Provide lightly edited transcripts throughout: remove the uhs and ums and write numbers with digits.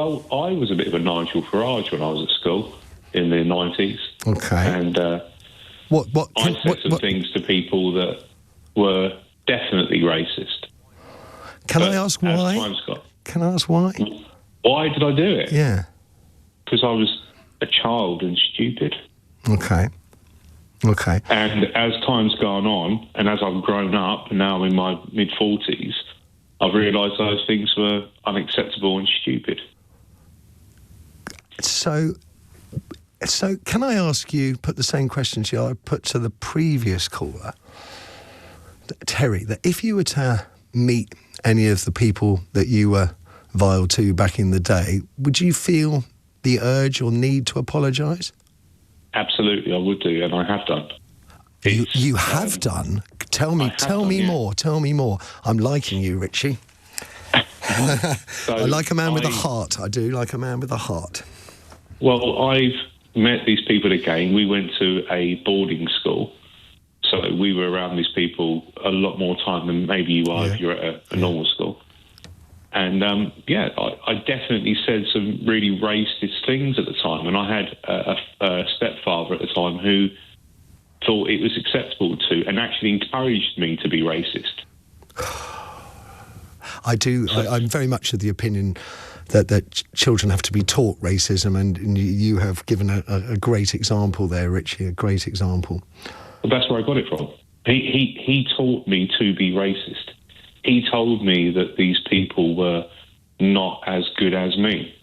Well, I was a bit of a Nigel Farage when I was at school in the 90s. Okay. And I said some things to people that were definitely racist. Can I ask why? Can I ask why? Why did I do it? Yeah. Because I was a child and stupid. Okay. And as time's gone on, and as I've grown up, and now I'm in my mid-40s, I've realised those things were unacceptable and stupid. So can I ask you, put the same question to you I put to the previous caller, Terry, that if you were to meet any of the people that you were vile to back in the day, would you feel the urge or need to apologise? Absolutely, I would do, and I have done. You have done? Tell me more. I'm liking you, Ritchie. I like a man with a heart. I do like a man with a heart. Well, I've met these people again. We went to a boarding school, so we were around these people a lot more time than maybe you are if you're at a normal school. And, I definitely said some really racist things at the time. And I had a stepfather at the time who thought it was acceptable to and actually encouraged me to be racist. I do. I'm very much of the opinion that children have to be taught racism, and you have given a great example there, Ritchie, a great example. Well, that's where I got it from. He taught me to be racist. He told me that these people were not as good as me.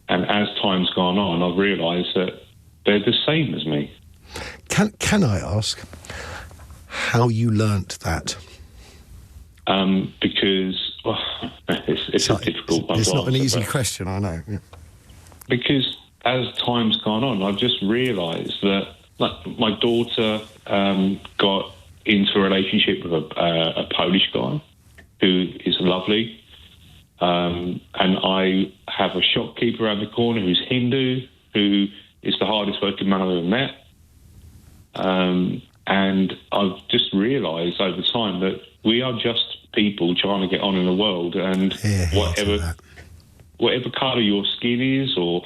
And as time's gone on, I've realised that they're the same as me. Can I ask how you learnt that? Because it's a difficult one. It's not an easy question, I know. Yeah. Because as time's gone on, I've just realised that my daughter got into a relationship with a Polish guy who is lovely. And I have a shopkeeper around the corner who's Hindu, who is the hardest working man I've ever met. And I've just realised over time that we are just people trying to get on in the world, and whatever colour your skin is, or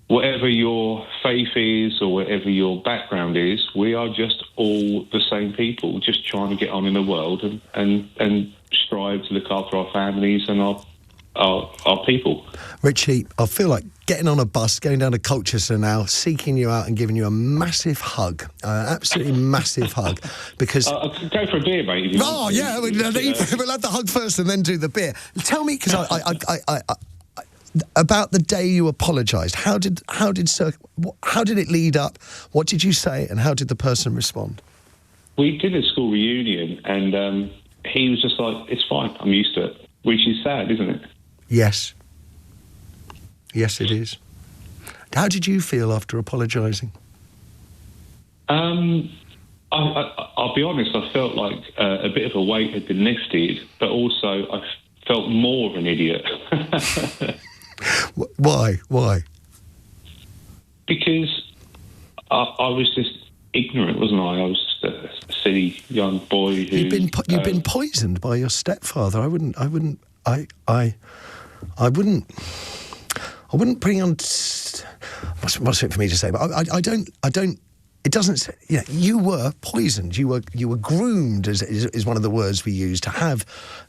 whatever your faith is, or whatever your background is, we are just all the same people, just trying to get on in the world and strive to look after our families and our people. Ritchie, I feel like getting on a bus, going down to Colchester now, seeking you out and giving you a massive hug, absolutely massive hug, because... I could go for a beer, mate. We'll have the hug first and then do the beer. Tell me, because I about the day you apologised. How did it lead up? What did you say, and how did the person respond? We did a school reunion, and he was just like, "It's fine, I'm used to it," which is sad, isn't it? Yes. Yes, it is. How did you feel after apologising? I'll be honest, I felt like a bit of a weight had been lifted, but also I felt more of an idiot. Why? Because I was just ignorant, wasn't I? I was just a silly young boy who... You've been poisoned by your stepfather. I wouldn't bring on... What's it for me to say? But I don't... It doesn't say... Yeah, you were poisoned. You were groomed, is one of the words we use, to have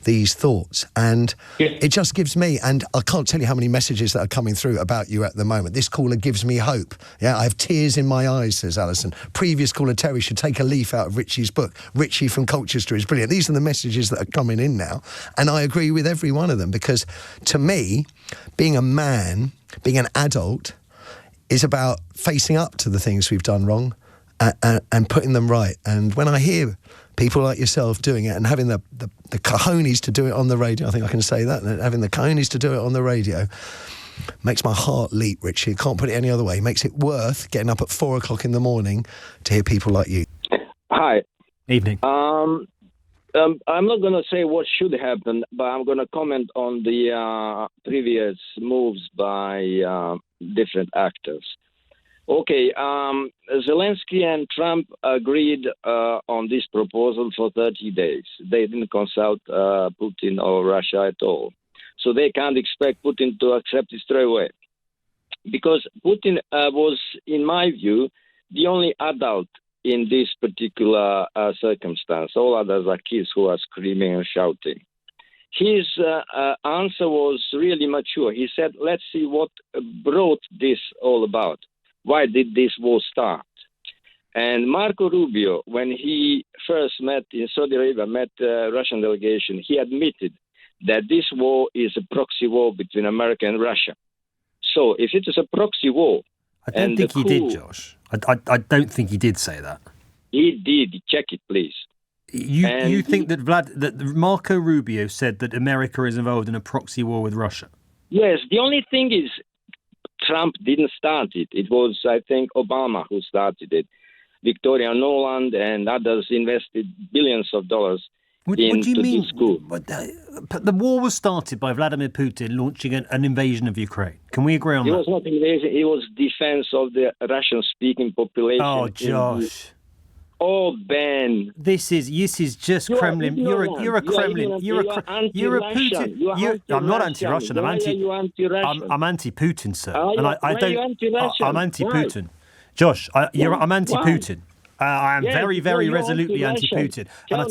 these thoughts. And It just gives me... And I can't tell you how many messages that are coming through about you at the moment. This caller gives me hope. Yeah, I have tears in my eyes, says Alison. Previous caller Terry should take a leaf out of Ritchie's book. Ritchie from Colchester is brilliant. These are the messages that are coming in now. And I agree with every one of them, because to me, being a man, being an adult, is about facing up to the things we've done wrong and putting them right. And when I hear people like yourself doing it and having the cojones to do it on the radio, I think I can say that, and having the cojones to do it on the radio makes my heart leap, Ritchie. Can't put it any other way. Makes it worth getting up at 4 o'clock in the morning to hear people like you. Hi. Evening. I'm not going to say what should happen, but I'm going to comment on the previous moves by different actors. Okay, Zelensky and Trump agreed on this proposal for 30 days. They didn't consult Putin or Russia at all. So they can't expect Putin to accept it straight away. Because Putin was, in my view, the only adult in this particular circumstance. All others are kids who are screaming and shouting. His answer was really mature. He said, let's see what brought this all about. Why did this war start? And Marco Rubio, when he first met in Saudi Arabia, met Russian delegation, he admitted that this war is a proxy war between America and Russia. So if it is a proxy war... I don't think he did, Josh. I don't think he did say that. He did. Check it, please. You think that Marco Rubio said that America is involved in a proxy war with Russia? Yes. The only thing is Trump didn't start it. It was, I think, Obama who started it. Victoria Nuland and others invested billions of dollars into this coup. The war was started by Vladimir Putin launching an invasion of Ukraine. Can we agree on that? It was not invasion. It was defense of the Russian-speaking population. Oh, Josh. Oh, Ben. This is just Kremlin. You're a Kremlin. You're a Putin. I'm not anti-Russian. I'm anti-Putin, sir. I'm anti-Putin. Right. Josh, I'm anti-Putin. I am very, very resolutely anti-Putin. And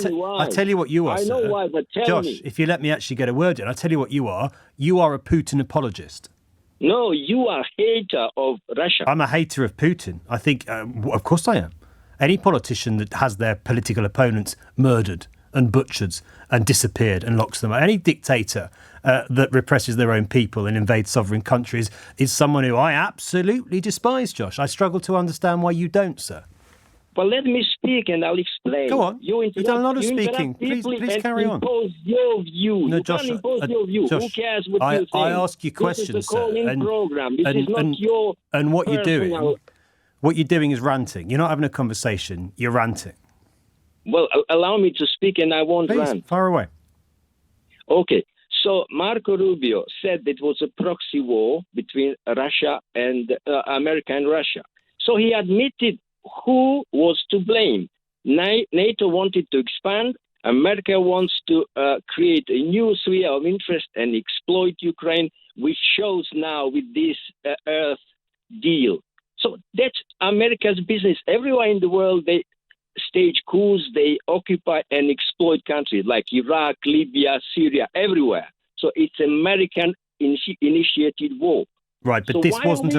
I tell you what you are, sir. I know why, but tell me. Josh, if you let me actually get a word in, I tell you what you are. You are a Putin apologist. No, you are a hater of Russia. I'm a hater of Putin. I think, of course I am. Any politician that has their political opponents murdered and butchered and disappeared and locks them up, any dictator that represses their own people and invades sovereign countries is someone who I absolutely despise, Josh. I struggle to understand why you don't, sir. Well, let me speak and I'll explain. Go on. You've done a lot of speaking. Please carry on. Impose your view. No, you Josh, can't impose your view. Josh, who cares what you think? I ask you questions, this is a call-in program. This is not your And what personal... you're doing is ranting. You're not having a conversation. You're ranting. Well, allow me to speak and I won't rant. Please, far away. Okay. So Marco Rubio said it was a proxy war between Russia and America and Russia. So he admitted who was to blame. NATO wanted to expand. America wants to create a new sphere of interest and exploit Ukraine, which shows now with this Earth deal. So that's America's business. Everywhere in the world, they stage coups, they occupy and exploit countries like Iraq, Libya, Syria, everywhere. So it's American initiated war. Right, but so this wasn't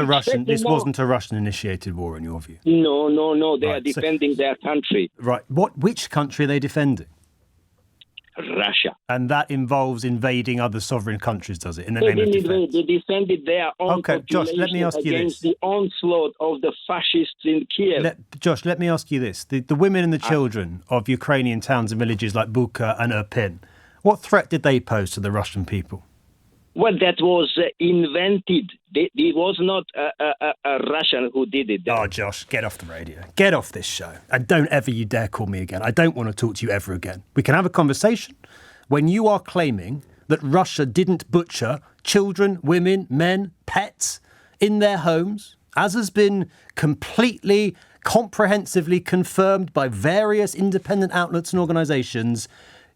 a Russian-initiated war in your view. No. They are defending their country. Right. Which country are they defending? Russia. And that involves invading other sovereign countries, does it? In the name of defense. They defended their own population Josh, let me ask you against the onslaught of the fascists in Kiev. Josh, let me ask you this. The women and the children of Ukrainian towns and villages like Bucha and Irpin, what threat did they pose to the Russian people? Well, that was invented. It was not a Russian who did it. Oh, Josh, get off the radio. Get off this show. And don't ever you dare call me again. I don't want to talk to you ever again. We can have a conversation when you are claiming that Russia didn't butcher children, women, men, pets in their homes, as has been completely, comprehensively confirmed by various independent outlets and organisations.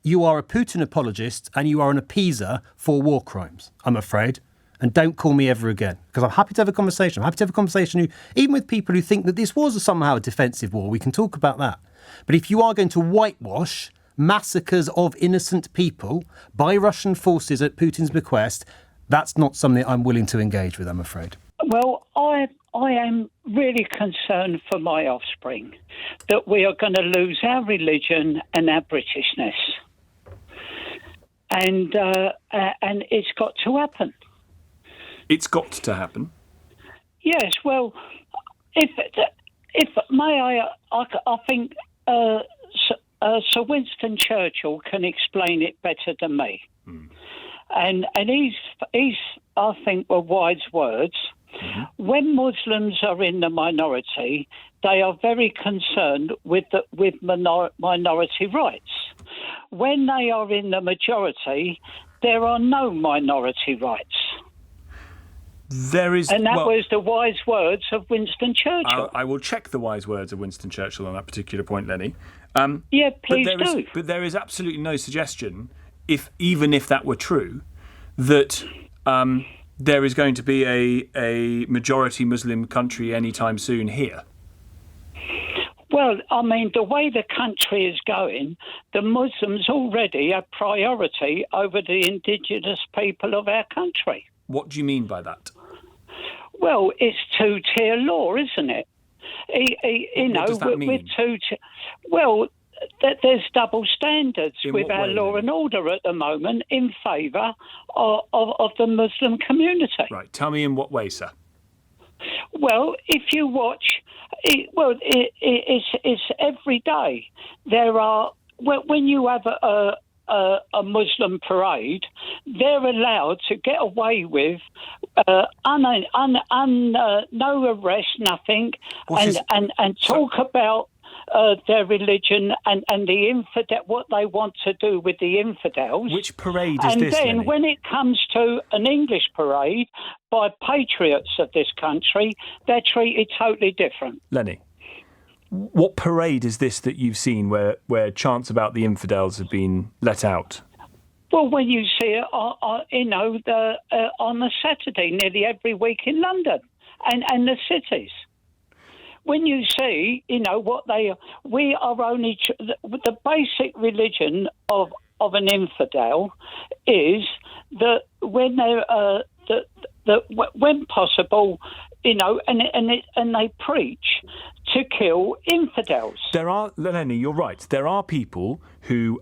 You are a Putin apologist and you are an appeaser for war crimes, I'm afraid. And don't call me ever again, because I'm happy to have a conversation. I'm happy to have a conversation even with people who think that this was somehow a defensive war. We can talk about that. But if you are going to whitewash massacres of innocent people by Russian forces at Putin's bequest, that's not something I'm willing to engage with, I'm afraid. Well, I am really concerned for my offspring that we are going to lose our religion and our Britishness. And it's got to happen. It's got to happen? Yes, well, if may I think Sir Winston Churchill can explain it better than me. And he's I think were wise words. Mm-hmm. When Muslims are in the minority, they are very concerned with minority rights. When they are in the majority, there are no minority rights. And that was the wise words of Winston Churchill. I will check the wise words of Winston Churchill on that particular point, Lenny. Yeah, please do. But there is absolutely no suggestion, even if that were true, that there is going to be a majority Muslim country anytime soon here? Well, I mean, the way the country is going, the Muslims already have priority over the indigenous people of our country. What do you mean by that? Well, it's two-tier law, isn't it? What does that mean? There's double standards In with what our way, law then? and order at the moment in favour of the Muslim community. Right. Tell me in what way, sir? Well, if you watch, it's every day. There are when you have a Muslim parade, they're allowed to get away with no arrest, nothing, and talk about their religion and the infidel, what they want to do with the infidels. Which parade is and this, then Lenny? when it comes to an English parade by patriots of this country, they're treated totally different. Lenny, what parade is this that you've seen where chants about the infidels have been let out? Well, when you see it, on a Saturday, nearly every week in London and the cities. When you see, we are only the basic religion of an infidel is that when when possible, and they preach to kill infidels. Lenny, you're right. There are people who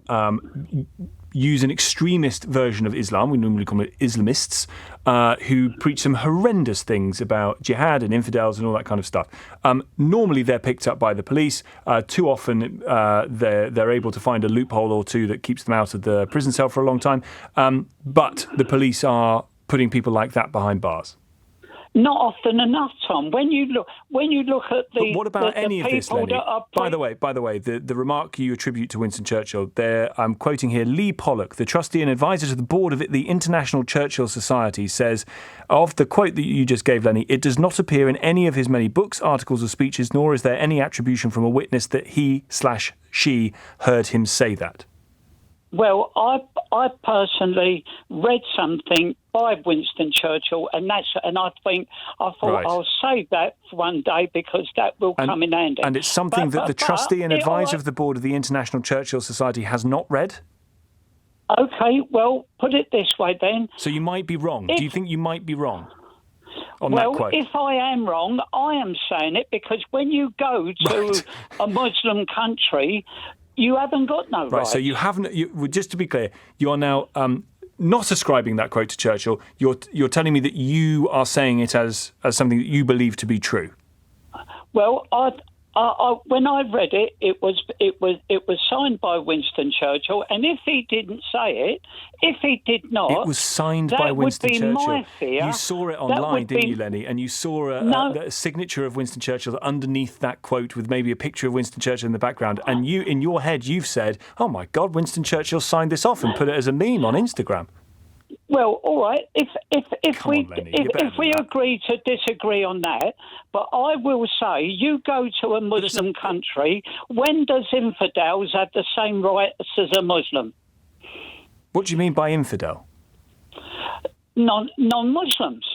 use an extremist version of Islam, we normally call it Islamists, who preach some horrendous things about jihad and infidels and all that kind of stuff. Normally they're picked up by the police. Too often they're able to find a loophole or two that keeps them out of the prison cell for a long time. But the police are putting people like that behind bars. Not often enough, Tom. When you look at the But what about any of this, Lenny? By the way, the remark you attribute to Winston Churchill, I'm quoting here, Lee Pollock, the trustee and advisor to the board of the International Churchill Society, says, of the quote that you just gave, Lenny, it does not appear in any of his many books, articles or speeches, nor is there any attribution from a witness that he/she heard him say that. Well, I personally read something by Winston Churchill, and I thought right. I'll save that for one day because that will come in handy. And it's something that the trustee and advisor of the board of the International Churchill Society has not read? Okay, well, put it this way then. So you might be wrong. Do you think you might be wrong on that quote? Well, if I am wrong, I am saying it because when you go to a Muslim country, you haven't got no rights. Right, so you haven't. Just to be clear, you are now not ascribing that quote to Churchill. You're telling me that you are saying it as something that you believe to be true. Well, when I read it, it was signed by Winston Churchill, and if he didn't say it, if he did not, it was signed by Winston Churchill. My fear. You saw it online, didn't you, Lenny? And you saw a signature of Winston Churchill underneath that quote with maybe a picture of Winston Churchill in the background. And you, in your head, you've said, "Oh my God, Winston Churchill signed this off and put it as a meme on Instagram." Well, all right. If we agree to disagree on that, but I will say, you go to a Muslim country. When does infidels have the same rights as a Muslim? What do you mean by infidel? Non-Muslims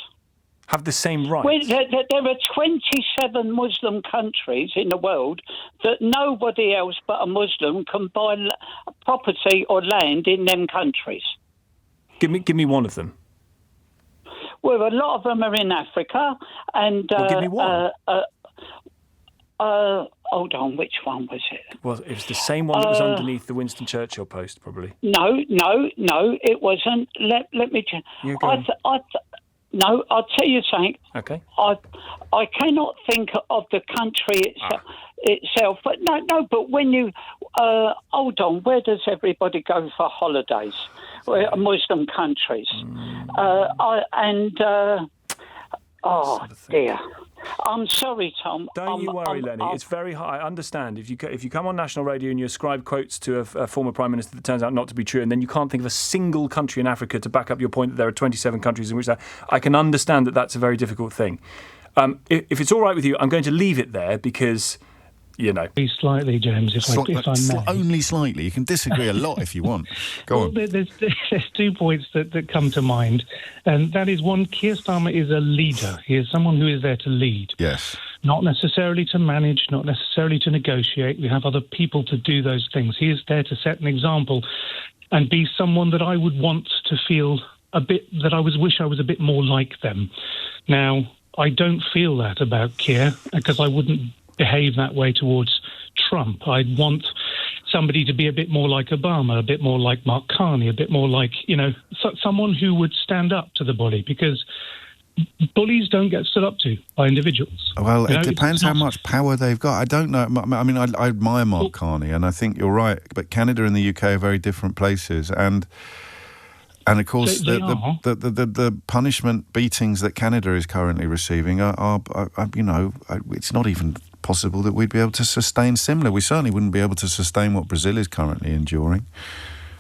have the same rights. There are 27 Muslim countries in the world that nobody else but a Muslim can buy property or land in them countries. Give me one of them. Well, a lot of them are in Africa, and give me one. Hold on, which one was it? Well, it was the same one that was underneath the Winston Churchill post, probably. No, it wasn't. Let me. No, I'll tell you something. Okay. I cannot think of the country itself, but no. But when you hold on, where does everybody go for holidays? Muslim countries, dear. I'm sorry, Tom. Don't you worry, Lenny. It's very hard. I understand. If you come on national radio and you ascribe quotes to a former prime minister that turns out not to be true, and then you can't think of a single country in Africa to back up your point that there are 27 countries in which I can understand that that's a very difficult thing. If it's all right with you, I'm going to leave it there because Slightly, James, if I may. Only slightly. You can disagree a lot if you want. Go on. There's 2 points that come to mind, and that is, one, Keir Starmer is a leader. He is someone who is there to lead. Yes. Not necessarily to manage, not necessarily to negotiate. We have other people to do those things. He is there to set an example and be someone that I would want to feel wish I was a bit more like them. Now, I don't feel that about Keir, because I wouldn't behave that way towards Trump. I'd want somebody to be a bit more like Obama, a bit more like Mark Carney, a bit more like, someone who would stand up to the bully, because bullies don't get stood up to by individuals. Well, it depends how much power they've got. I don't know. I mean, I admire Mark Carney, and I think you're right, but Canada and the UK are very different places, and of course, the punishment beatings that Canada is currently receiving are it's not even possible that we'd be able to sustain similar. We certainly wouldn't be able to sustain what Brazil is currently enduring.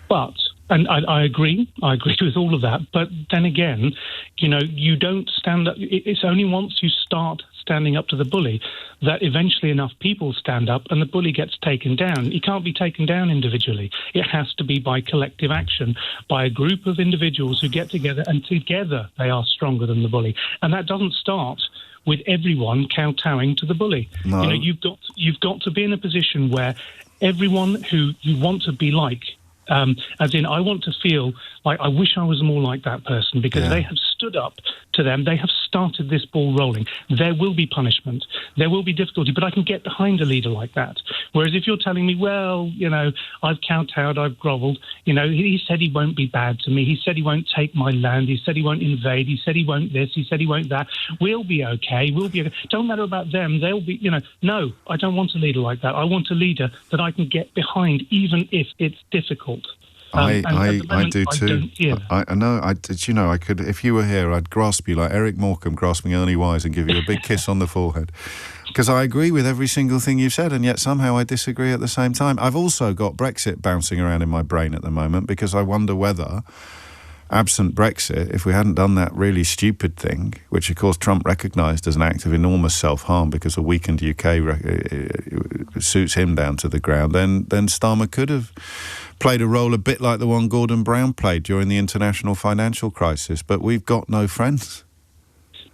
But, and I agree with all of that, but then again, you don't stand up. It's only once you start standing up to the bully that eventually enough people stand up and the bully gets taken down. He can't be taken down individually. It has to be by collective action, by a group of individuals who get together, and together they are stronger than the bully. And that doesn't start with everyone kowtowing to the bully. No. You've got to be in a position where everyone who you want to be like, as in, I want to feel like I wish I was more like that person, because they have stood up to them. They have started this ball rolling. There will be punishment. There will be difficulty, but I can get behind a leader like that. Whereas if you're telling me, well, I've kowtowed, I've grovelled, he said he won't be bad to me. He said he won't take my land. He said he won't invade. He said he won't this. He said he won't that. We'll be okay. Don't matter about them. They'll be, no, I don't want a leader like that. I want a leader that I can get behind, even if it's difficult. I do too. I know. I could, if you were here, I'd grasp you like Eric Morecambe grasping Ernie Wise and give you a big kiss on the forehead. Because I agree with every single thing you've said, and yet somehow I disagree at the same time. I've also got Brexit bouncing around in my brain at the moment, because I wonder whether, absent Brexit, if we hadn't done that really stupid thing, which of course Trump recognised as an act of enormous self-harm because a weakened UK suits him down to the ground, then Starmer could have played a role a bit like the one Gordon Brown played during the international financial crisis. But we've got no friends.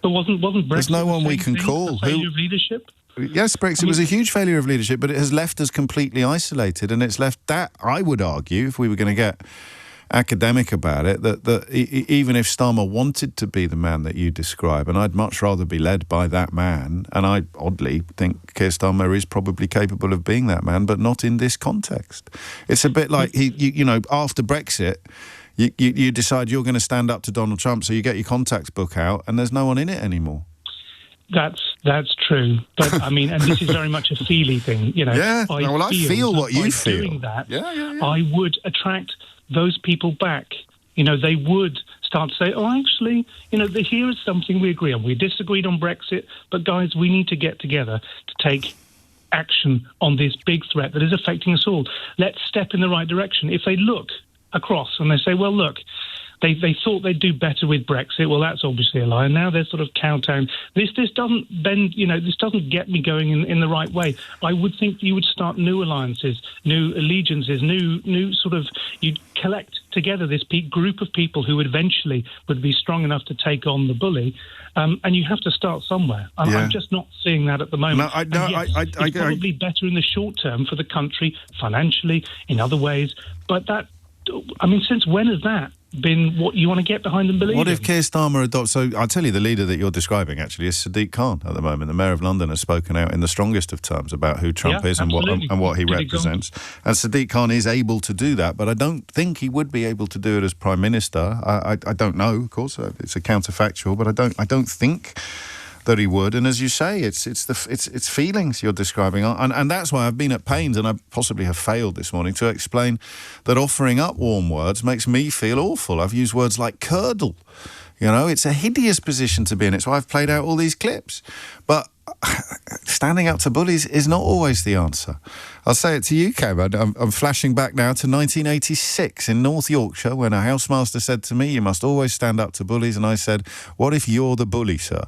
But wasn't Brexit? There's no one we can call. A failure of leadership? Yes, Brexit was a huge failure of leadership, but it has left us completely isolated, and it's left that, I would argue, if we were going to get academic about it, that even if Starmer wanted to be the man that you describe, and I'd much rather be led by that man, and I oddly think Keir Starmer is probably capable of being that man, but not in this context. It's a bit like, after Brexit, you decide you're going to stand up to Donald Trump, so you get your contacts book out, and there's no one in it anymore. That's true, but I mean, and this is very much a feely thing, Yeah, I feel what you feel. Doing that, yeah. I would attract those people back. They would start to say, oh, actually, here is something we agree on. We disagreed on Brexit, but guys, we need to get together to take action on this big threat that is affecting us all. Let's step in the right direction. If they look across and they say, well, look, they thought they'd do better with Brexit. Well, that's obviously a lie. And now they're sort of kowtowing. This doesn't bend, this doesn't get me going in the right way. I would think you would start new alliances, new allegiances, new sort of, you'd collect together this group of people who eventually would be strong enough to take on the bully. And you have to start somewhere. I'm just not seeing that at the moment. It's probably better in the short term for the country, financially, in other ways. But since when has that been what you want to get behind and believe in? What if Keir Starmer adopts... So I'll tell you, the leader that you're describing, actually, is Sadiq Khan at the moment. The Mayor of London has spoken out in the strongest of terms about who Trump is and what he represents. And Sadiq Khan is able to do that, but I don't think he would be able to do it as Prime Minister. I don't know, of course. It's a counterfactual, but I don't think that he would. And as you say, it's feelings you're describing, and that's why I've been at pains, and I possibly have failed this morning, to explain that offering up warm words makes me feel awful. I've used words like curdle. It's a hideous position to be in. It's why I've played out all these clips. But standing up to bullies is not always the answer. I'll say it to you, Cam. I'm flashing back now to 1986 in North Yorkshire, when a housemaster said to me, you must always stand up to bullies, and I said, what if you're the bully, sir?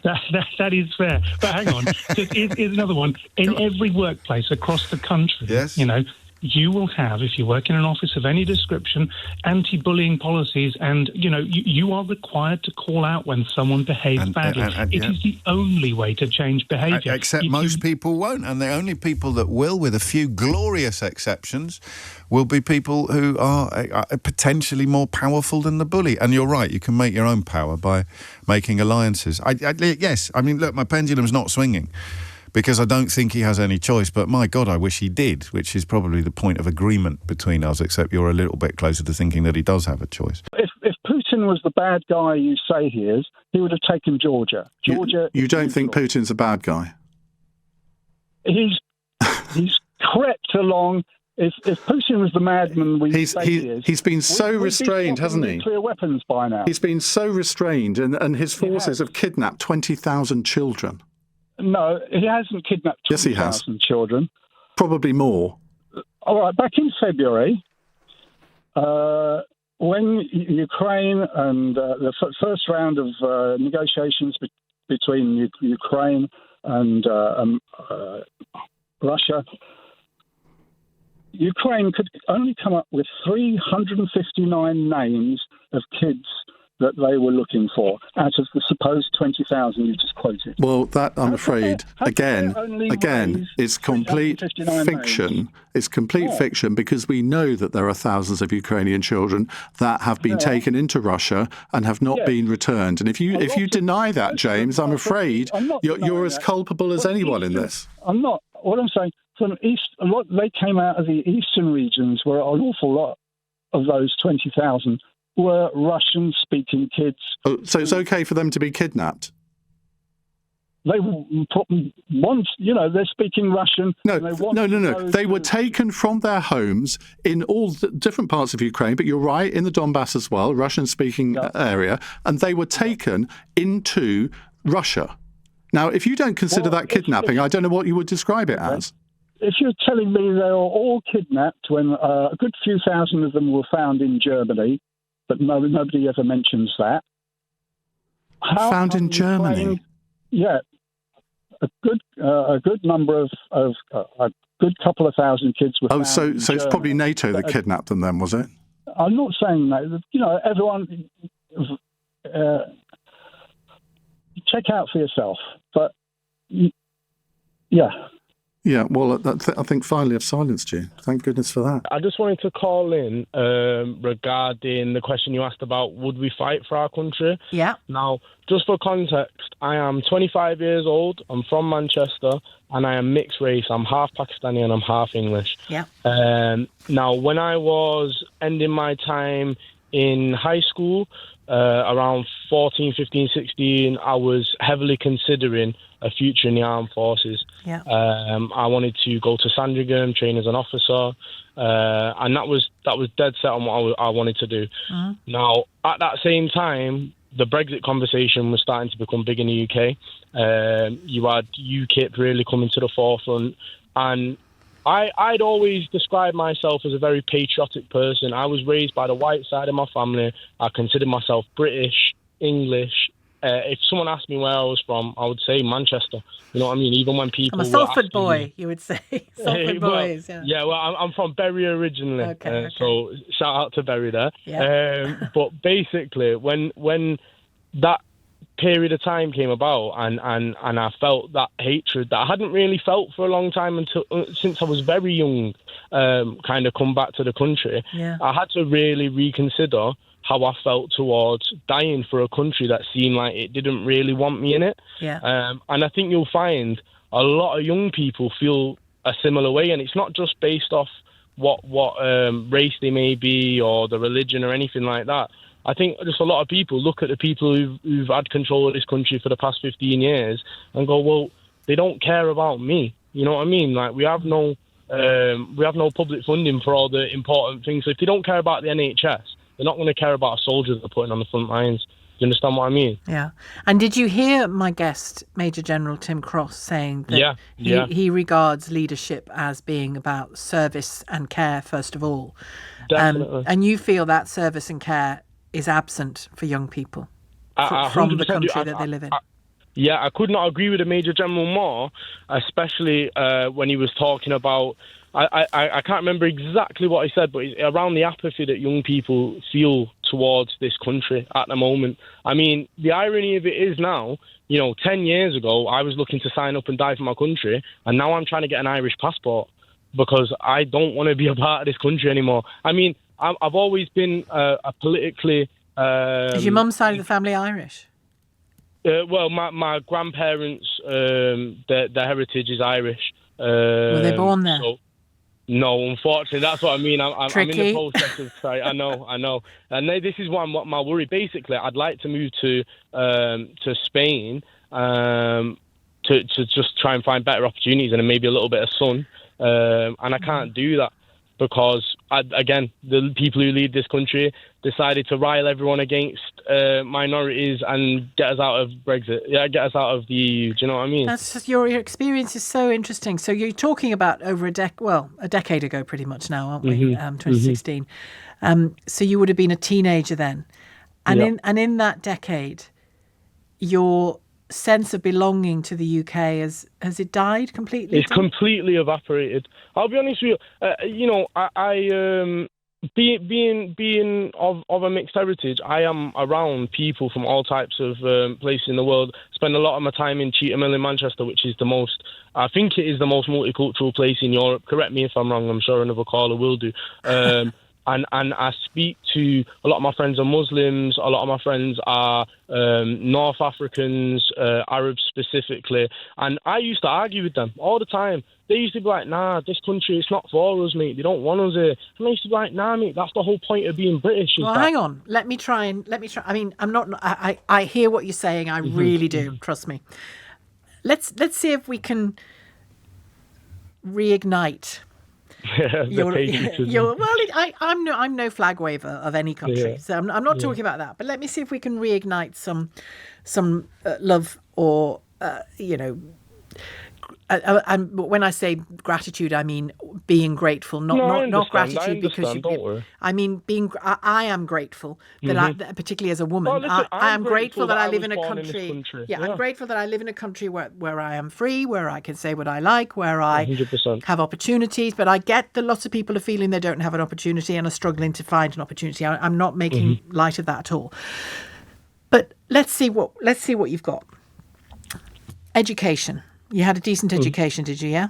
That is fair. But hang on, here's another one. In every workplace across the country, yes, you will have, if you work in an office of any description, anti-bullying policies, and you are required to call out when someone behaves badly. It is the only way to change behaviour. Except most people won't, and the only people that will, with a few glorious exceptions, will be people who are potentially more powerful than the bully. And you're right, you can make your own power by making alliances. Yes, I mean, look, my pendulum's not swinging, because I don't think he has any choice, but my God, I wish he did, which is probably the point of agreement between us, except you're a little bit closer to thinking that he does have a choice. If Putin was the bad guy you say he is, he would have taken Georgia. You don't think Putin's a bad guy? He's crept along. If Putin was the madman he is... He's been so restrained, hasn't he? Nuclear weapons by now. He's been so restrained, and his forces have kidnapped 20,000 children. No, he hasn't kidnapped 20,000 children. Probably more. All right, back in February, when Ukraine and the first round of negotiations between Ukraine and Russia, Ukraine could only come up with 359 names of kids that they were looking for out of the supposed 20,000 you just quoted. Well, that, I'm afraid, again, it's complete fiction. Names? It's complete fiction, because we know that there are thousands of Ukrainian children that have been taken into Russia and have not been returned. And if you deny that, James, I'm afraid you're as culpable as anyone in this. I'm not. What I'm saying, they came out of the eastern regions where an awful lot of those 20,000 were Russian-speaking kids. Oh, so it's okay for them to be kidnapped? They want, they're speaking Russian. No. They were taken from their homes in all the different parts of Ukraine, but you're right, in the Donbass as well, Russian-speaking area, and they were taken into Russia. Now, if you don't consider that kidnapping, I don't know what you would describe it as. If you're telling me they were all kidnapped when a good few thousand of them were found in Germany, but nobody ever mentions that. Found in Germany? A good number of a good couple of thousand kids were found. So it's probably NATO that kidnapped them then, was it? I'm not saying that. Everyone, check out for yourself. But yeah. Yeah, well, I think finally I've silenced you. Thank goodness for that. I just wanted to call in regarding the question you asked about would we fight for our country? Yeah. Now, just for context, I am 25 years old, I'm from Manchester, and I am mixed race. I'm half Pakistani and I'm half English. Yeah. Now, when I was ending my time in high school, around 14, 15, 16, I was heavily considering a future in the armed forces. Yeah. I wanted to go to Sandringham, train as an officer, and that was dead set on what I wanted to do. Mm-hmm. Now, at that same time, the Brexit conversation was starting to become big in the UK. You had UKIP really coming to the forefront, and I'd always described myself as a very patriotic person. I was raised by the white side of my family. I considered myself British, English. If someone asked me where I was from, I would say Manchester. You know what I mean? Even when people I'm a Salford boy, you would say. Salford boys, yeah. Yeah, well, I'm from Bury originally. Okay. So shout out to Bury there. Yeah. But basically, when that period of time came about and I felt that hatred that I hadn't really felt for a long time since I was very young, kind of come back to the country, I had to really reconsider how I felt towards dying for a country that seemed like it didn't really want me in it. Yeah. And I think you'll find a lot of young people feel a similar way, and it's not just based off what race they may be or the religion or anything like that. I think just a lot of people look at the people who've had control of this country for the past 15 years and go, well, they don't care about me. You know what I mean? Like, we have no public funding for all the important things. So if they don't care about the NHS, they're not going to care about a soldier they're putting on the front lines. Do you understand what I mean? Yeah. And did you hear my guest, Major General Tim Cross, saying that he regards leadership as being about service and care, first of all? Definitely. And you feel that service and care is absent for young people from the country that they live in? I could not agree with the Major General more, especially when he was talking about, I can't remember exactly what he said, but it's around the apathy that young people feel towards this country at the moment. I mean, the irony of it is now, 10 years ago, I was looking to sign up and die for my country, and now I'm trying to get an Irish passport because I don't want to be a part of this country anymore. I mean, I've always been a politically... Is your mum's side of the family Irish? Well, my grandparents, their heritage is Irish. Were they born there? So, no, unfortunately, that's what I mean. I'm in the process of... I know. And this is what my worry. Basically, I'd like to move to Spain to just try and find better opportunities and maybe a little bit of sun. And I can't do that because, again, the people who lead this country decided to rile everyone against minorities and get us out of Brexit. Yeah, get us out of the EU. Do you know what I mean? That's just, your experience is so interesting. So you're talking about over a decade ago, pretty much now, aren't we? 2016. So you would have been a teenager then, and in that decade, your sense of belonging to the UK has it died completely? It's completely evaporated. I'll be honest with you. Being of a mixed heritage, I am around people from all types of places in the world. Spend a lot of my time in Cheetham Hill in Manchester, which is I think it is the most multicultural place in Europe. Correct me if I'm wrong. I'm sure another caller will do. And I speak to a lot of my friends are Muslims. A lot of my friends are North Africans, Arabs specifically. And I used to argue with them all the time. They used to be like, nah, this country, it's not for us, mate. They don't want us here. And I used to be like, nah, mate, that's the whole point of being British. Well, hang on. Let me try. I mean, I hear what you're saying. I really do. Trust me. Let's see if we can reignite. I'm no flag waver of any country, so I'm not talking about that. But let me see if we can reignite some love or and when I say gratitude, I mean being grateful, not gratitude because you. I mean I am grateful that particularly as a woman, listen, I am grateful that I live in a country. I'm grateful that I live in a country where I am free, where I can say what I like, where I 100%. have opportunities. But I get that lots of people are feeling they don't have an opportunity and are struggling to find an opportunity. I'm not making light of that at all. But let's see what you've got. Education. You had a decent education, did you? Yeah.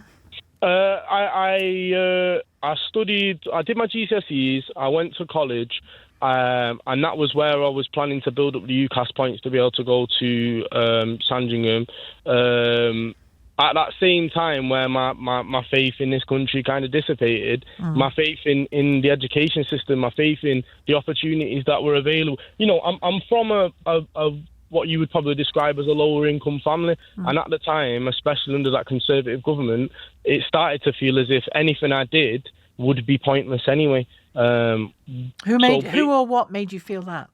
I studied. I did my GCSEs. I went to college, and that was where I was planning to build up the UCAS points to be able to go to Sandringham. At that same time, where my faith in this country kind of dissipated, my faith in the education system, my faith in the opportunities that were available. I'm from a what you would probably describe as a lower income family. And at the time, especially under that Conservative government, it started to feel as if anything I did would be pointless anyway. Who or what made you feel that?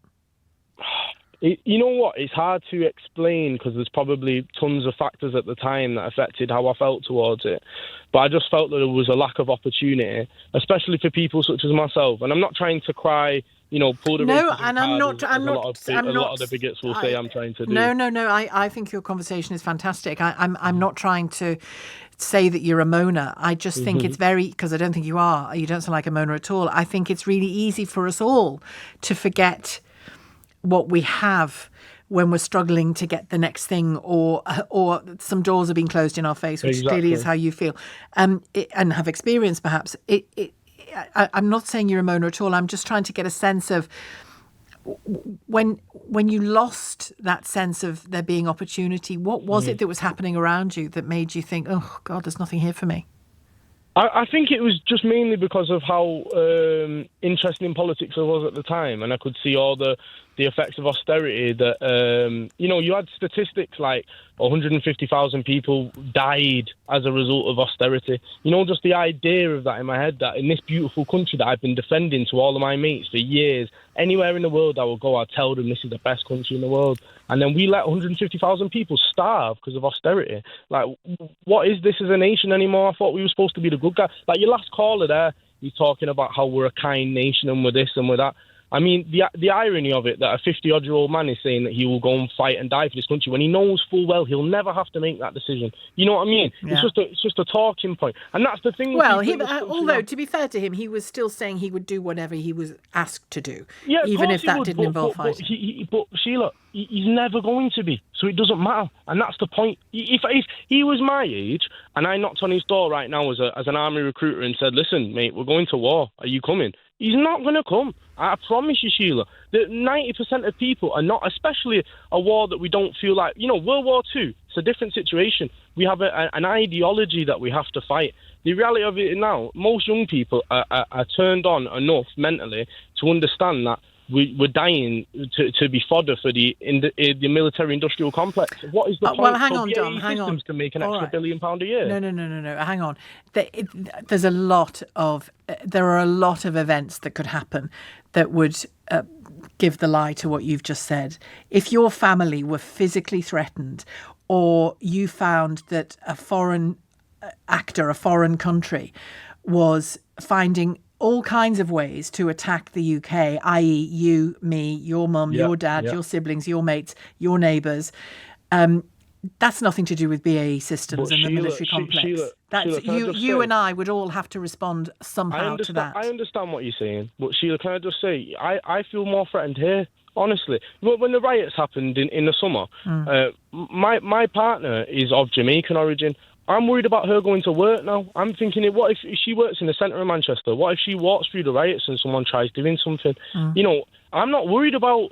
You know what? It's hard to explain because there's probably tons of factors at the time that affected how I felt towards it. But I just felt that there was a lack of opportunity, especially for people such as myself. And I'm not trying to cry, pull the no, and I'm not. A lot of the bigots will say I'm trying to do. No. I think your conversation is fantastic. I'm not trying to say that you're a moaner. I just think it's because I don't think you are. You don't sound like a moaner at all. I think it's really easy for us all to forget what we have when we're struggling to get the next thing, or some doors are being closed in our face, which clearly is how you feel, and have experienced perhaps. I'm not saying you're a moaner at all. I'm just trying to get a sense of when you lost that sense of there being opportunity, what was it that was happening around you that made you think, oh God, there's nothing here for me? I think it was just mainly because of how interested in politics I was at the time, and I could see all the effects of austerity that, you had statistics like 150,000 people died as a result of austerity. Just the idea of that in my head, that in this beautiful country that I've been defending to all of my mates for years, anywhere in the world I will go, I'll tell them this is the best country in the world. And then we let 150,000 people starve because of austerity. Like, what is this as a nation anymore? I thought we were supposed to be the good guy. Like your last caller there, he's talking about how we're a kind nation and we're this and we're that. I mean, the irony of it, that a 50-odd-year-old man is saying that he will go and fight and die for this country when he knows full well he'll never have to make that decision. You know what I mean? Yeah. It's just a talking point. And that's the thing. Well, although, to be fair to him, he was still saying he would do whatever he was asked to do, even if that didn't involve fighting. But Sheila, he's never going to be, so it doesn't matter. And that's the point. If he was my age and I knocked on his door right now as an army recruiter and said, listen, mate, we're going to war, are you coming? He's not going to come. I promise you, Sheila. That 90% of people are not, especially a war that we don't feel like, World War II, it's a different situation. We have an ideology that we have to fight. The reality of it now, most young people are turned on enough mentally to understand that we're dying to be fodder for the military-industrial complex. What is the point? Well, hang on, Dom, hang on. Systems can make an extra £1 billion a year. No. Hang on. There are a lot of events that could happen that would give the lie to what you've just said. If your family were physically threatened, or you found that a foreign actor, a foreign country, was finding all kinds of ways to attack the UK, i.e. you, me, your mum, your dad, your siblings, your mates, your neighbours. That's nothing to do with BAE Systems and the military complex. You and I would all have to respond somehow to that. I understand what you're saying, but Sheila, can I just say, I feel more threatened here, honestly. When the riots happened in the summer, my partner is of Jamaican origin. I'm worried about her going to work now. I'm thinking, what if she works in the centre of Manchester? What if she walks through the riots and someone tries doing something? I'm not worried about,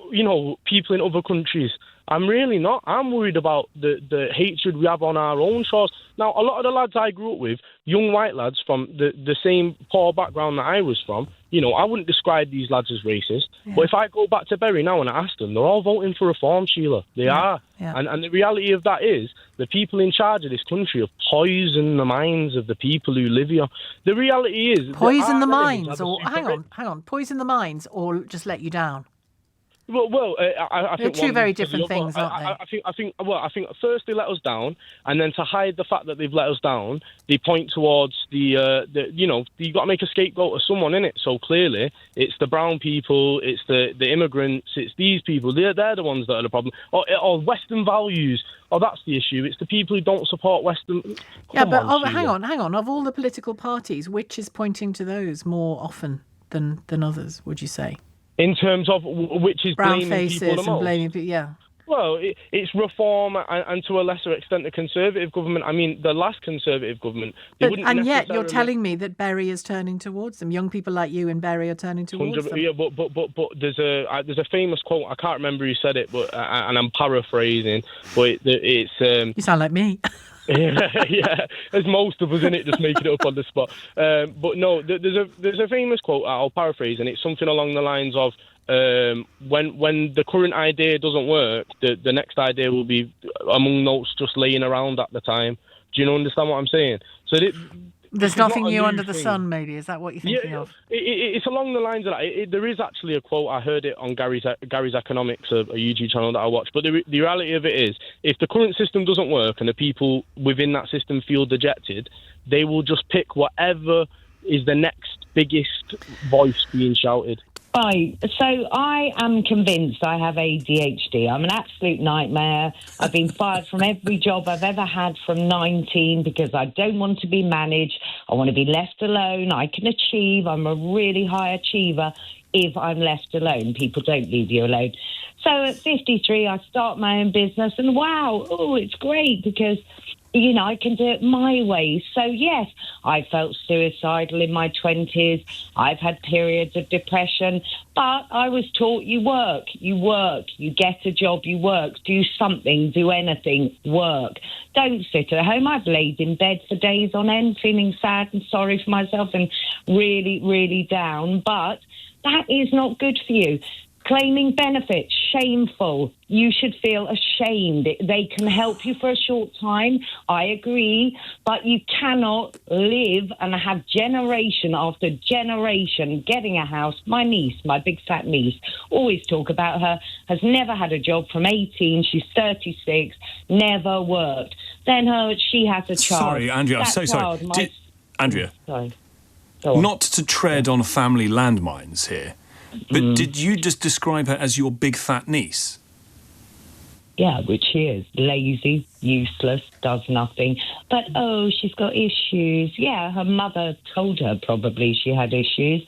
people in other countries. I'm really not. I'm worried about the hatred we have on our own shores. Now, a lot of the lads I grew up with, young white lads from the same poor background that I was from, I wouldn't describe these lads as racist. Yeah. But if I go back to Bury now and I ask them, they're all voting for reform, Sheila. They are. Yeah. And the reality of that is the people in charge of this country have poisoned the minds of the people who live here. The reality is... Poison the minds, or... Hang on. Poison the minds or just let you down? Well, I think they're two very different things, aren't they? I think first they let us down, and then to hide the fact that they've let us down, they point towards you got to make a scapegoat of someone, innit? So clearly, it's the brown people, it's the immigrants, it's these people. They're the ones that are the problem. Or Western values. Oh, that's the issue. It's the people who don't support Western. Hang on. Of all the political parties, which is pointing to those more often than others? Would you say? In terms of which is brown blaming faces people the most? And blaming people, yeah. Well, it's reform and to a lesser extent the Conservative government. I mean, the last Conservative government. And yet you're telling me that Bury is turning towards them. Young people like you in Bury are turning towards them. Yeah, but there's a famous quote. I can't remember who said it, but and I'm paraphrasing. But it's you sound like me. yeah, there's most of us in it, just making it up on the spot. But no, there's a famous quote. I'll paraphrase, and it's something along the lines of, when the current idea doesn't work, the next idea will be among notes just laying around at the time. Do you understand what I'm saying? So there's nothing new under the sun, maybe. Is that what you're thinking of? It's along the lines of that. There is actually a quote. I heard it on Gary's Economics, a YouTube channel that I watch. But the reality of it is, if the current system doesn't work and the people within that system feel dejected, they will just pick whatever is the next biggest voice being shouted. Right, so I am convinced I have ADHD. I'm an absolute nightmare. I've been fired from every job I've ever had from 19 because I don't want to be managed. I want to be left alone. I can achieve. I'm a really high achiever if I'm left alone. People don't leave you alone. So at 53, I start my own business and it's great because... I can do it my way. So, yes, I felt suicidal in my 20s. I've had periods of depression. But I was taught you work, you get a job, you work, do something, do anything, work. Don't sit at home. I've laid in bed for days on end feeling sad and sorry for myself and really, really down. But that is not good for you. Claiming benefits, shameful. You should feel ashamed. They can help you for a short time, I agree, but you cannot live and have generation after generation getting a house. My niece, my big fat niece, always talk about her, has never had a job from 18, she's 36, never worked. Then she has a child. Sorry, Andrea, I'm so sorry. Andrea, sorry. Not to tread on family landmines here, But did you just describe her as your big fat niece? Yeah, which she is. Lazy, useless, does nothing. But, she's got issues. Yeah, her mother told her probably she had issues.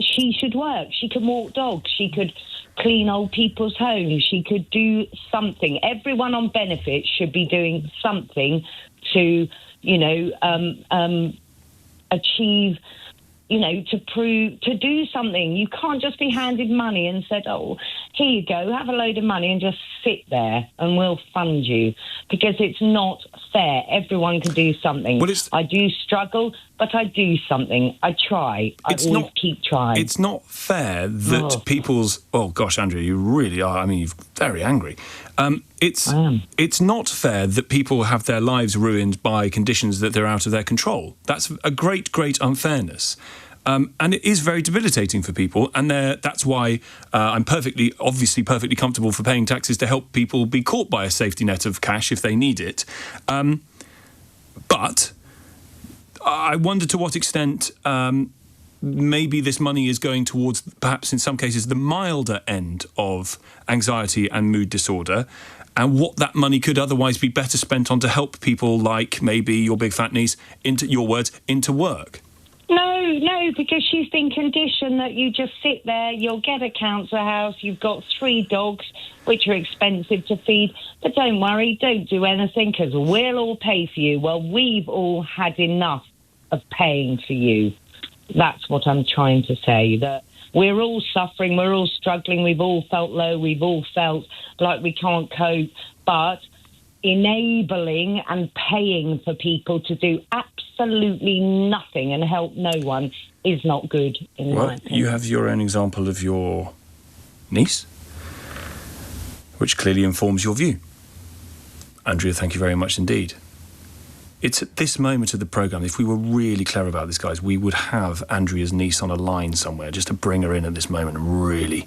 She should work. She can walk dogs. She could clean old people's homes. She could do something. Everyone on benefits should be doing something to, achieve... to do something. You can't just be handed money and said, here you go, have a load of money and just sit there and we'll fund you. Because it's not fair. Everyone can do something. Well, I do struggle, but I do something. I try. I always keep trying. It's not fair that people's... Oh, gosh, Andrea, you really are. I mean, you're very angry. It's not fair that people have their lives ruined by conditions that they're out of their control. That's a great, great unfairness. And it is very debilitating for people, and that's why I'm obviously perfectly comfortable for paying taxes to help people be caught by a safety net of cash if they need it. But I wonder to what extent maybe this money is going towards, perhaps in some cases, the milder end of anxiety and mood disorder, and what that money could otherwise be better spent on to help people like maybe your big fat niece, into work. No, because she's been conditioned that you just sit there, you'll get a council house, you've got 3 dogs, which are expensive to feed, but don't worry, don't do anything, because we'll all pay for you. Well, we've all had enough of paying for you. That's what I'm trying to say, that we're all suffering, we're all struggling, we've all felt low, we've all felt like we can't cope, but enabling and paying for people to do absolutely nothing and help no one is not good, in my opinion. You have your own example of your niece, which clearly informs your view. Andrea, thank you very much indeed. It's at this moment of the programme, if we were really clever about this, guys, we would have Andrea's niece on a line somewhere just to bring her in at this moment and really...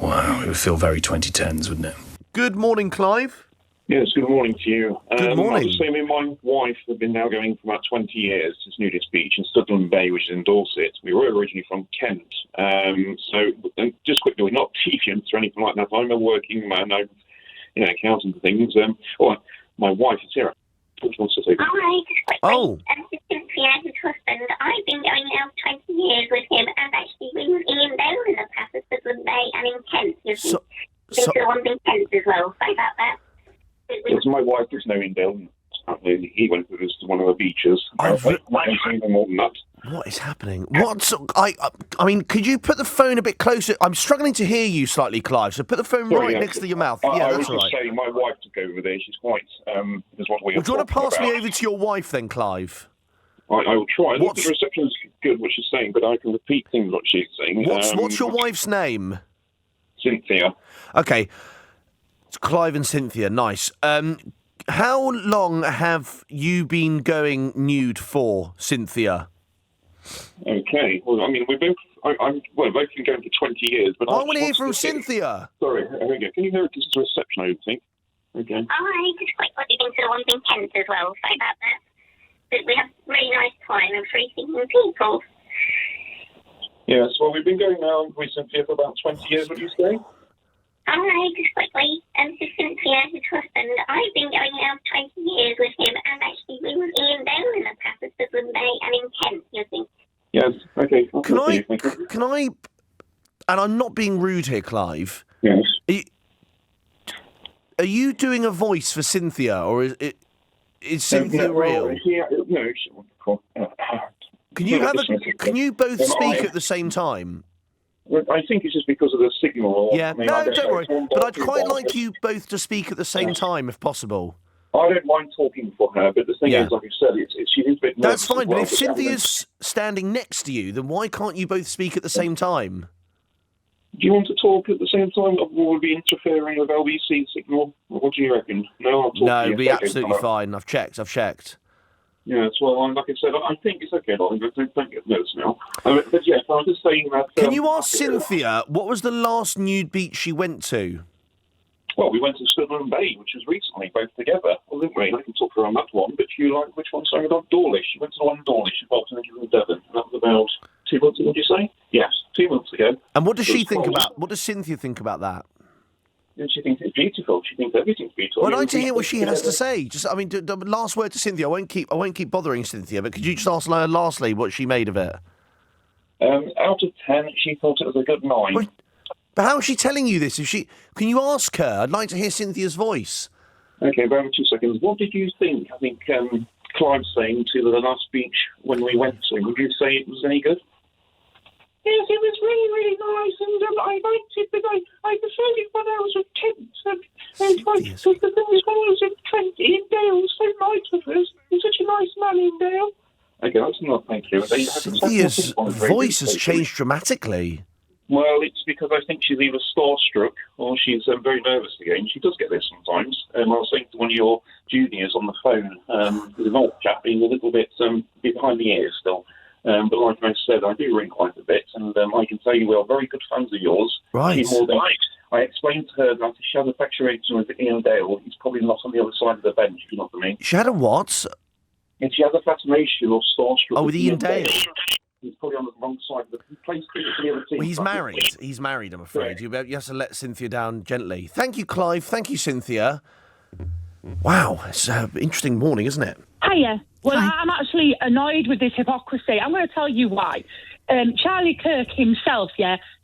Wow, it would feel very 2010s, wouldn't it? Good morning, Clive. Yes, good morning to you. Good morning. I was saying, me and my wife have been now going for about 20 years to Nudist Beach in Studland Bay, which is in Dorset. We were originally from Kent. So just quickly, we're not deviants or anything like that. I'm a working man. I'm, accountant and things. My wife is here. Which wants to say? Hi, just quickly. This is Cynthia, his husband. I've been going now 20 years with him, and actually we were Iain Dale in the past at Studland Bay and in Kent. Been to the one in Kent as well. Sorry about that. Yes, my wife does know Iain Dale. He went with us to one of the beaches. More than that. What is happening? I mean, could you put the phone a bit closer? I'm struggling to hear you slightly, Clive, so put the phone next to your mouth. That's all right. I was just saying, my wife took over there. She's quite... is what we do you want to pass me over to your wife then, Clive? I will try. I think the reception's good, what she's saying, but I can repeat things what she's saying. What's your wife's name? Cynthia. Okay. It's Clive and Cynthia, nice. How long have you been going nude for, Cynthia? Okay. Well, I mean, we've been... both been going for 20 years, but... I want to hear from Cynthia. Sorry, here we go. Can you hear it? This is a reception, I would think. Okay. Hi, just quickly, we've been to the one in Kent as well. Sorry about that. But we have a really nice time and free thinking people. Yes, well, we've been going now with Cynthia for about 20 years, would you say? Hi, just quickly, this is Cynthia, his husband. I've been going now 20 years with him, and actually we were Iain Dale in the past at Studland Bay and in Kent, you think? Yes, okay. Can I, and I'm not being rude here, Clive. Yes. Are you doing a voice for Cynthia, or is Cynthia real? No. Can you both speak at the same time? I think it's just because of the signal. Yeah, no, don't worry. But I'd quite like you both to speak at the same time, if possible. I don't mind talking for her, but the thing is, like you said, she is a bit nervous. That's fine, but if Cynthia's standing next to you, then why can't you both speak at the same time? Do you want to talk at the same time, or will we be interfering with LBC signal? What do you reckon? No, I'll talk to you. It'll be absolutely fine. I've checked. Yes, well, like I said, I think it's okay, darling, but don't get nervous now. But yes, I was just saying that... Can you ask Cynthia, what was the last nude beach she went to? Well, we went to Studland Bay, which was recently, both together. Well, didn't we? I can talk for her on that one, but you like which one? Sorry, about Dawlish. She went to the one in Dawlish, in Bolton, and in Devon, and that was about 2 months ago, would you say? Yes, 2 months ago. And what does she think about? What does Cynthia think about that? And she thinks it's beautiful. She thinks everything's beautiful. Well, I'd like to hear what she has to say. Just, I mean, the last word to Cynthia. I won't keep bothering Cynthia, but could you just ask her lastly what she made of it? Out of 10, she thought it was a good 9. But how is she telling you this? Can you ask her? I'd like to hear Cynthia's voice. Okay, bear with 2 seconds. What did you think? I think Clive saying to the last speech when we went to him, would you say it was any good? Yes, it was really, really nice, and I liked it, but I preferred it when I was with Kent. The thing is, when I was in Trent, Iain Dale was so nice with us. He's such a nice man, Iain Dale. Okay, that's enough, thank you. Cynthia's voice has changed dramatically. Well, it's because I think she's either starstruck or she's very nervous again. She does get this sometimes. I was saying to one of your juniors on the phone, there's an old chap being a little bit behind the ears still. But like I said, I do ring quite a bit, and I can tell you we are very good fans of yours. Right. I explained to her that if she had a infatuation with Iain Dale, he's probably not on the other side of the bench, if you know what I mean. She had a what? If she had a fascination or starstruck with Iain Dale. He's probably on the wrong side of the place. Well, he's married. He's married, I'm afraid. You have to let Cynthia down gently. Thank you, Clive. Thank you, Cynthia. Wow, it's an interesting morning, isn't it? Hiya. Well, I'm actually annoyed with this hypocrisy. I'm going to tell you why. Charlie Kirk himself,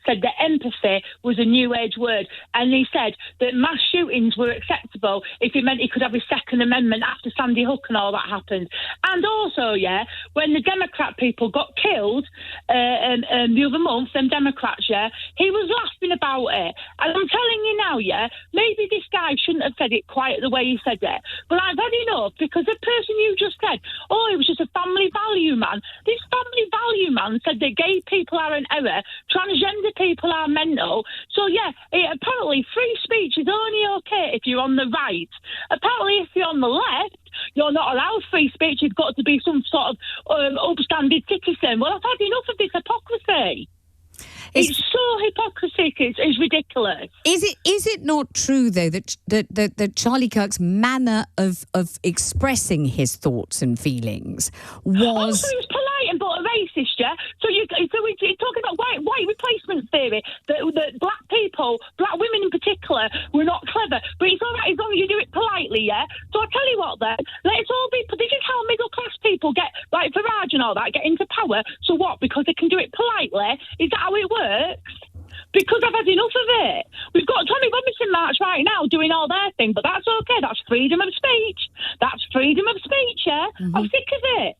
said that empathy was a new age word, and he said that mass shootings were acceptable if it meant he could have his Second Amendment after Sandy Hook and all that happened. And also, when the Democrat people got killed the other month, them Democrats, he was laughing about it. And I'm telling you now, maybe this guy shouldn't have said it quite the way he said it, but I've had enough, because the person you just said, he was just a family value man. This family value man said that gay people are an error, transgender people are mental. So, apparently free speech is only okay if you're on the right. Apparently, if you're on the left, you're not allowed free speech. You've got to be some sort of upstanding citizen. Well, I've had enough of this hypocrisy. It's so hypocrisy. It's ridiculous. Is it not true though that Charlie Kirk's manner of expressing his thoughts and feelings was? Also, he was polite and but a racist, So you're talking about white replacement theory that black women in particular, were not clever. But it's all right as long as you do it politely, So I tell you what, then, let's all be. This is how middle class people get, like Farage and all that, get into power. So what? Because they can do it politely? Is that how it works? Because I've had enough of it. We've got Tommy Robinson March right now doing all their thing, but that's okay. That's freedom of speech. That's freedom of speech, Mm-hmm. I'm sick of it.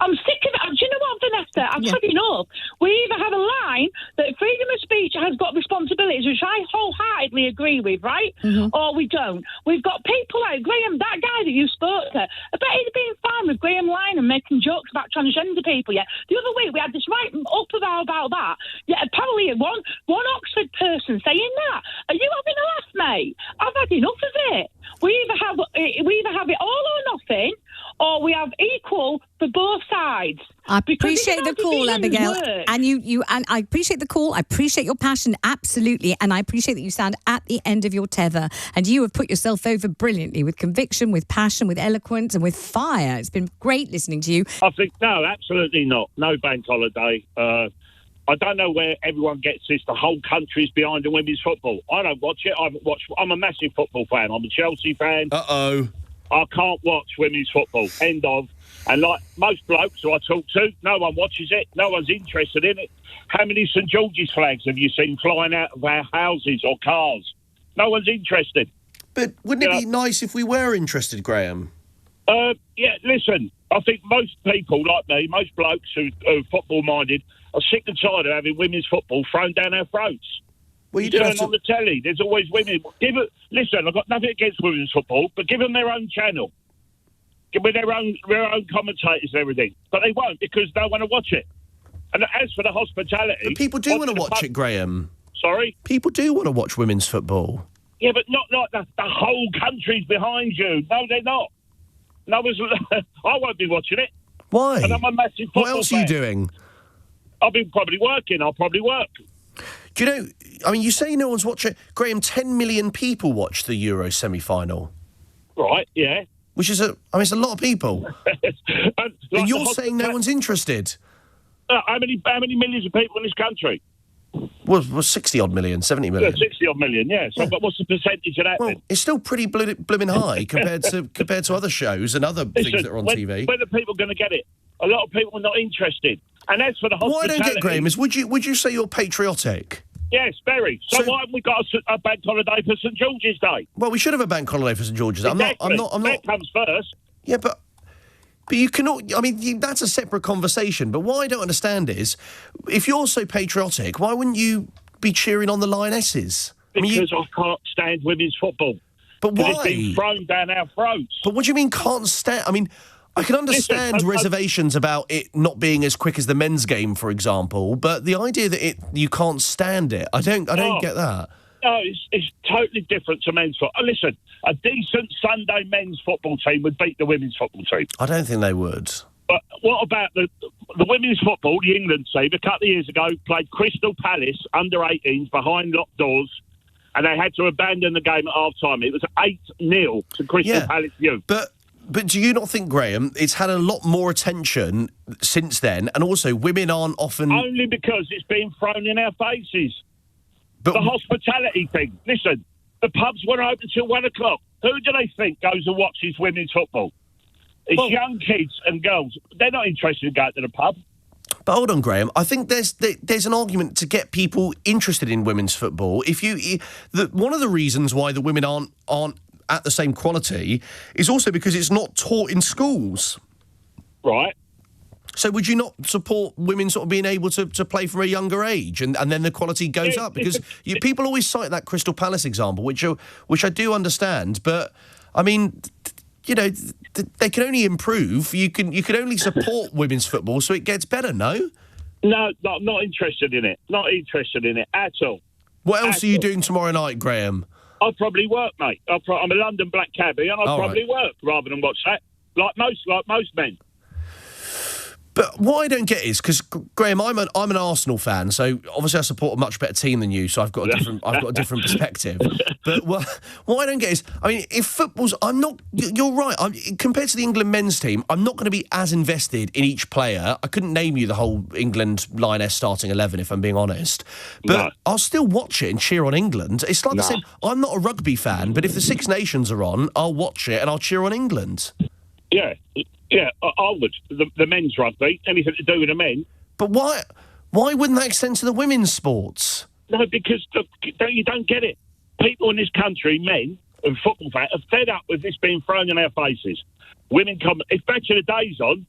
I'm sick of it. Do you know what, Vanessa? I've had enough. We either have a line that freedom of speech has got responsibilities, which I wholeheartedly agree with, right? Mm-hmm. Or we don't. We've got people like Graham, that guy that you spoke to. I bet he'd been fine with Graham Lynham making jokes about transgender people, The other week we had this right uproar about that. Apparently one Oxford person saying that. Are you having a laugh, mate? I've had enough of it. We either have it all or nothing, or we have equal for both sides. I appreciate the call, Abigail, and I appreciate the call. I appreciate your passion, absolutely, and I appreciate that you stand at the end of your tether, and you have put yourself over brilliantly with conviction, with passion, with eloquence, and with fire. It's been great listening to you. I think no, absolutely not. No bank holiday. I don't know where everyone gets this. The whole country's behind the women's football. I don't watch it. I'm a massive football fan. I'm a Chelsea fan. I can't watch women's football. End of. And like most blokes who I talk to, no one watches it. No one's interested in it. How many St George's flags have you seen flying out of our houses or cars? No one's interested. But wouldn't it be nice if we were interested, Graham? Listen, I think most people like me, most blokes who are football-minded, are sick and tired of having women's football thrown down our throats. Well, you turn on the telly, there's always women. Listen, I've got nothing against women's football, but give them their own channel. Give them their own commentators and everything. But they won't, because they don't want to watch it. And as for the hospitality... But people do want to watch it, Graham. Sorry? People do want to watch women's football. Yeah, but not like the whole country's behind you. No, they're not. No, I won't be watching it. Why? And I'm a massive football What else are you doing? I'll be probably working. I'll probably work. Do you know, I mean, you say no one's watching. Graham, 10 million people watched the Euro semi-final. Right, yeah. Which is it's a lot of people. And you're saying no one's interested. How many millions of people in this country? Well, 60-odd million, 70 million. Yeah, 60-odd million, yeah. So, but what's the percentage of that then? It's still pretty blooming high compared to other shows and other things that are on TV. When are people going to get it? A lot of people are not interested. And as for the hospitality... What I don't get, Graham, is would you say you're patriotic? Yes, very. So why haven't we got a bank holiday for St George's Day? Well, we should have a bank holiday for St George's Day. Exactly. I'm not. That comes first. Yeah, but you cannot. I mean, that's a separate conversation. But what I don't understand is, if you're so patriotic, why wouldn't you be cheering on the Lionesses? Because I can't stand women's football. But why? It's been thrown down our throats. But what do you mean can't stand? I mean, I can understand reservations about it not being as quick as the men's game, for example. But the idea that you can't stand it, I don't get that. No, it's totally different to men's football. Listen, a decent Sunday men's football team would beat the women's football team. I don't think they would. But what about the women's football, the England team, a couple of years ago, played Crystal Palace under-18s behind locked doors, and they had to abandon the game at half-time. It was 8-0 to Crystal Palace youth. But do you not think, Graham, it's had a lot more attention since then, and also women aren't often... Only because it's been thrown in our faces. But the hospitality thing. Listen, the pubs weren't open till 1 o'clock. Who do they think goes and watches women's football? It's young kids and girls. They're not interested in going to the pub. But hold on, Graham. I think there's an argument to get people interested in women's football. One of the reasons why the women aren't at the same quality is also because it's not taught in schools. Right. So would you not support women sort of being able to play from a younger age and then the quality goes up? Because people always cite that Crystal Palace example, which I do understand, but I mean, you know, they can only improve. You can only support women's football so it gets better, no? No, not interested in it. Not interested in it at all. What else are you doing tomorrow night, Graham? I'll probably work, mate. I'm a London black cabbie, and I'll probably work rather than watch that, like most men. But what I don't get is because Graham, I'm an Arsenal fan, so obviously I support a much better team than you, so I've got a different perspective. But what I don't get is, I mean, if football's, I'm not. You're right. Compared to the England men's team, I'm not going to be as invested in each player. I couldn't name you the whole England Lioness starting 11 if I'm being honest. But I'll still watch it and cheer on England. It's like the same. I'm not a rugby fan, but if the Six Nations are on, I'll watch it and I'll cheer on England. Yeah. Yeah, I would. The men's rugby, anything to do with the men. But why wouldn't that extend to the women's sports? No, because you don't get it. People in this country, men and football fans, are fed up with this being thrown in our faces. Women come. If Match of the Day's on,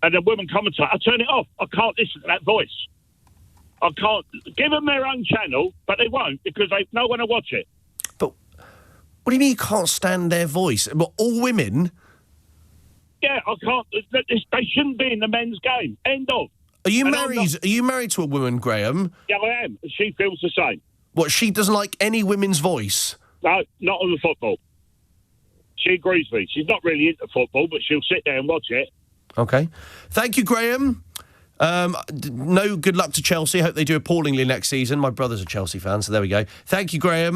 and a woman commentator, I turn it off. I can't listen to that voice. I can't give them their own channel, but they won't because no one will watch it. But what do you mean you can't stand their voice? But all women. Yeah, I can't. They shouldn't be in the men's game. End of. Are you married? Are you married to a woman, Graham? Yeah, I am. She feels the same. What? She doesn't like any women's voice? No, not on the football. She agrees with me. She's not really into football, but she'll sit there and watch it. Okay. Thank you, Graham. No good luck to Chelsea. I hope they do appallingly next season. My brother's a Chelsea fan, so there we go. Thank you, Graham.